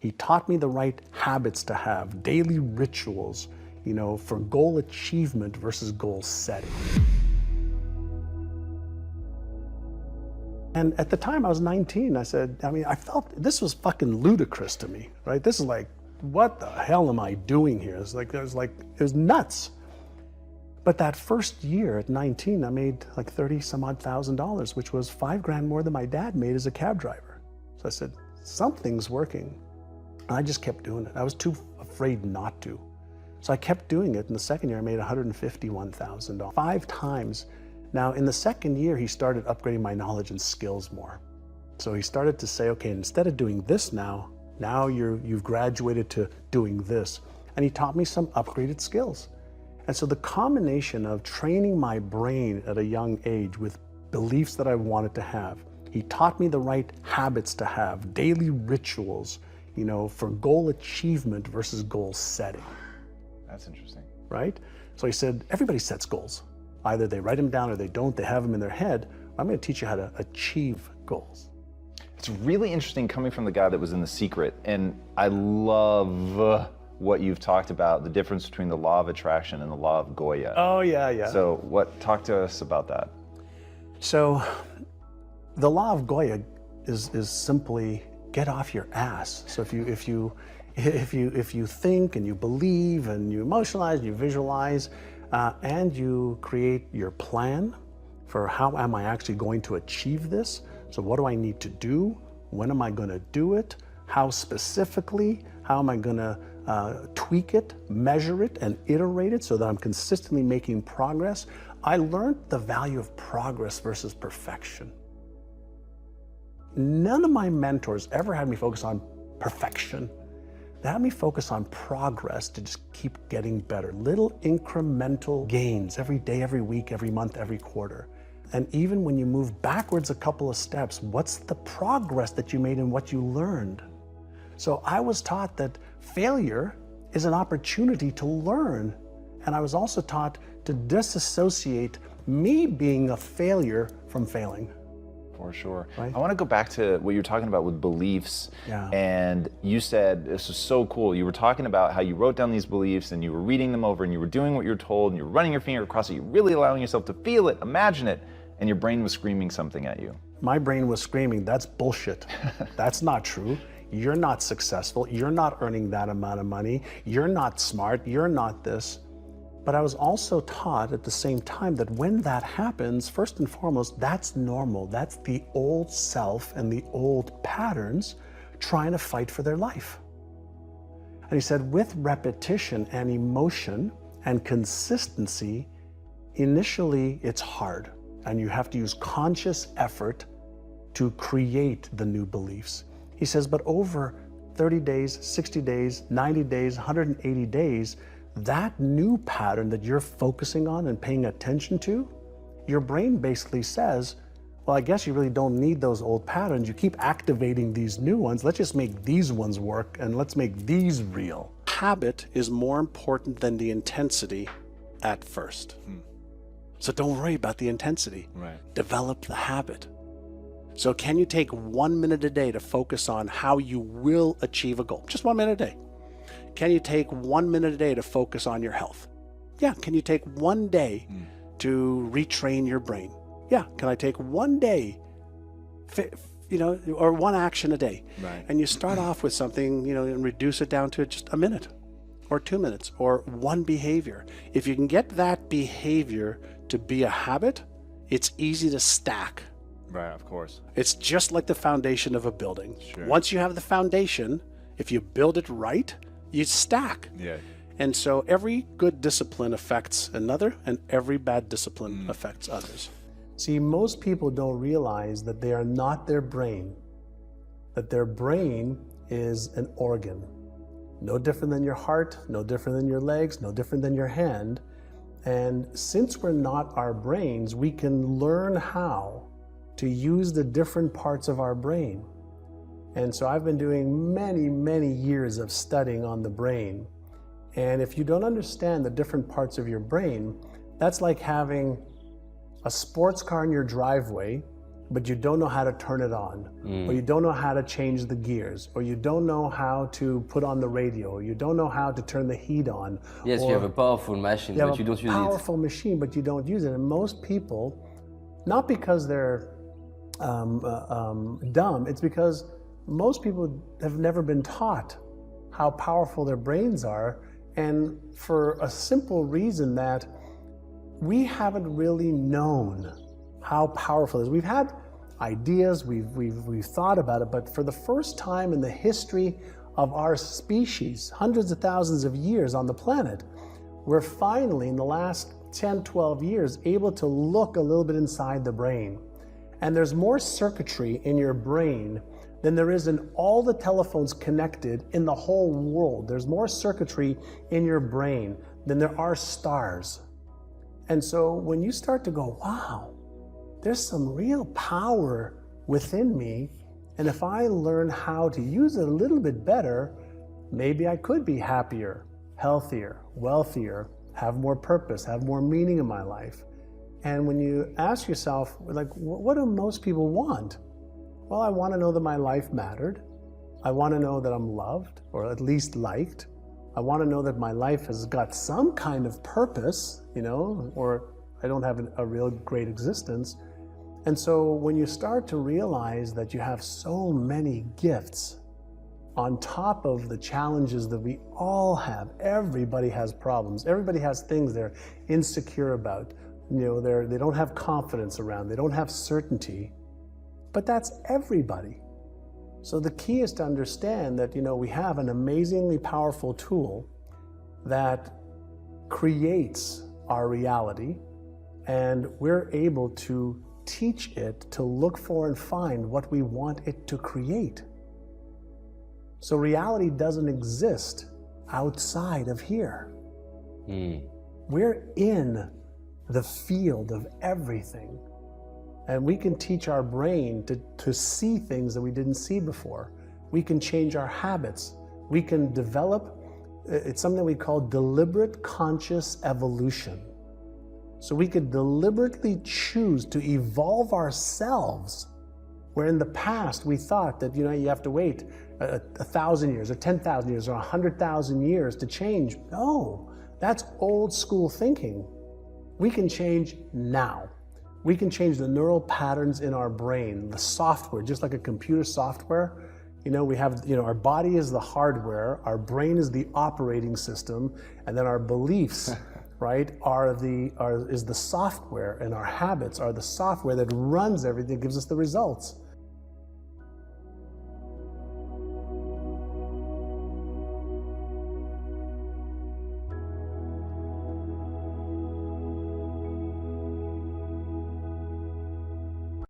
He taught me the right habits to have, daily rituals, for goal achievement versus goal setting. And at the time I was 19, I felt this was fucking ludicrous to me, right? This is like, what the hell am I doing here? It was nuts. But that first year at 19, I made like $30,000, which was $5,000 more than my dad made as a cab driver. So I said, something's working. And I just kept doing it. I was too afraid not to. So I kept doing it. In the second year, I made $151,000, 5 times. Now, in the second year, he started upgrading my knowledge and skills more. So he started to say, okay, instead of doing this now you've graduated to doing this. And he taught me some upgraded skills. And so the combination of training my brain at a young age with beliefs that I wanted to have, he taught me the right habits to have, daily rituals, for goal achievement versus goal setting. That's interesting. Right? So he said, everybody sets goals. Either they write them down or they don't, they have them in their head. I'm going to teach you how to achieve goals. It's really interesting coming from the guy that was in The Secret, and I love what you've talked about, the difference between the law of attraction and the law of Goya. Oh, yeah. So talk to us about that. So the law of Goya is simply get off your ass. So if you think and you believe and you emotionalize and you visualize and you create your plan for how am I actually going to achieve this? So what do I need to do? When am I going to do it? How specifically? How am I going to tweak it, measure it, and iterate it so that I'm consistently making progress? I learned the value of progress versus perfection. None of my mentors ever had me focus on perfection. They had me focus on progress to just keep getting better. Little incremental gains every day, every week, every month, every quarter. And even when you move backwards a couple of steps, what's the progress that you made and what you learned? So I was taught that failure is an opportunity to learn. And I was also taught to disassociate me being a failure from failing. For sure. Right? I want to go back to what you're talking about with beliefs. Yeah. And you said, this is so cool. You were talking about how you wrote down these beliefs and you were reading them over and you were doing what you're told and you're running your finger across it. You're really allowing yourself to feel it, imagine it, and your brain was screaming something at you. My brain was screaming, that's bullshit. That's not true. You're not successful. You're not earning that amount of money. You're not smart. You're not this. But I was also taught at the same time that when that happens, first and foremost, that's normal. That's the old self and the old patterns trying to fight for their life. And he said, with repetition and emotion and consistency, initially it's hard. And you have to use conscious effort to create the new beliefs. He says, but over 30 days, 60 days, 90 days, 180 days, that new pattern that you're focusing on and paying attention to, your brain basically says, well, I guess you really don't need those old patterns. You keep activating these new ones. Let's just make these ones work and let's make these real. Habit is more important than the intensity at first. So don't worry about the intensity. Right. Develop the habit. So can you take 1 minute a day to focus on how you will achieve a goal? Just 1 minute a day. Can you take 1 minute a day to focus on your health? Yeah. Can you take 1 day to retrain your brain? Yeah. Can I take 1 day, or one action a day? Right. And you start off with something, and reduce it down to just a minute or 2 minutes or one behavior. If you can get that behavior to be a habit, it's easy to stack. Right, of course. It's just like the foundation of a building. Sure. Once you have the foundation, if you build it right, you stack. Yeah. And so every good discipline affects another, and every bad discipline affects others. See, most people don't realize that they are not their brain, that their brain is an organ. No different than your heart, no different than your legs, no different than your hand. And since we're not our brains, we can learn how to use the different parts of our brain. And so I've been doing many, many years of studying on the brain. And if you don't understand the different parts of your brain, that's like having a sports car in your driveway but you don't know how to turn it on, or you don't know how to change the gears, or you don't know how to put on the radio, or you don't know how to turn the heat on. Yes, you have a powerful machine, but you don't use it. Powerful machine, but you don't use it. And most people, not because they're dumb, it's because most people have never been taught how powerful their brains are, and for a simple reason that we haven't really known how powerful it is. We've had ideas, we've thought about it, but for the first time in the history of our species, hundreds of thousands of years on the planet, we're finally, in the last 10, 12 years, able to look a little bit inside the brain. And there's more circuitry in your brain than there is in all the telephones connected in the whole world. There's more circuitry in your brain than there are stars. And so when you start to go, wow, there's some real power within me, and if I learn how to use it a little bit better, maybe I could be happier, healthier, wealthier, have more purpose, have more meaning in my life. And when you ask yourself, like, what do most people want? Well, I want to know that my life mattered. I want to know that I'm loved, or at least liked. I want to know that my life has got some kind of purpose, or I don't have a real great existence. And so when you start to realize that you have so many gifts on top of the challenges that we all have, everybody has problems, everybody has things they're insecure about, they don't have confidence around, they don't have certainty, but that's everybody. So the key is to understand that, we have an amazingly powerful tool that creates our reality, and we're able to teach it to look for and find what we want it to create. So reality doesn't exist outside of here. We're in the field of everything. And we can teach our brain to see things that we didn't see before. We can change our habits. We can develop, it's something we call deliberate conscious evolution. So we could deliberately choose to evolve ourselves, where in the past we thought that you have to wait 1,000 years or 10,000 years or 100,000 years to change. No, that's old school thinking. We can change now. We can change the neural patterns in our brain, the software, just like a computer software. We have, our body is the hardware, our brain is the operating system, and then our beliefs, right, is the software, and our habits are the software that runs everything, gives us the results.